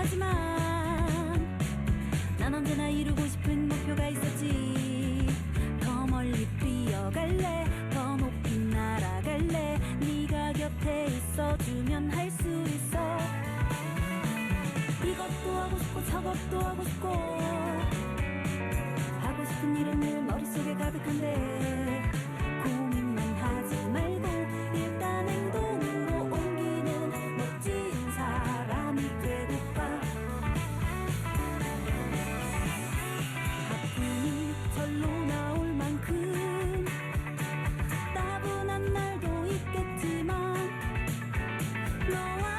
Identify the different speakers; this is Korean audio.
Speaker 1: 하지만 난 언제나 이루고 싶은 목표가 있었지. 더 멀리 뛰어갈래, 더 높이 날아갈래. 네가 곁에 있어주면 할 수 있어. 이것도 하고 싶고 저것도 하고 싶고, 하고 싶은 일은 늘 머릿속에 가득한데 고민만 하지 말고 일단 행동으로 옮기는 멋진 사람이 되고파. 가끔이 절로 나올 만큼 따분한 날도 있겠지만 너와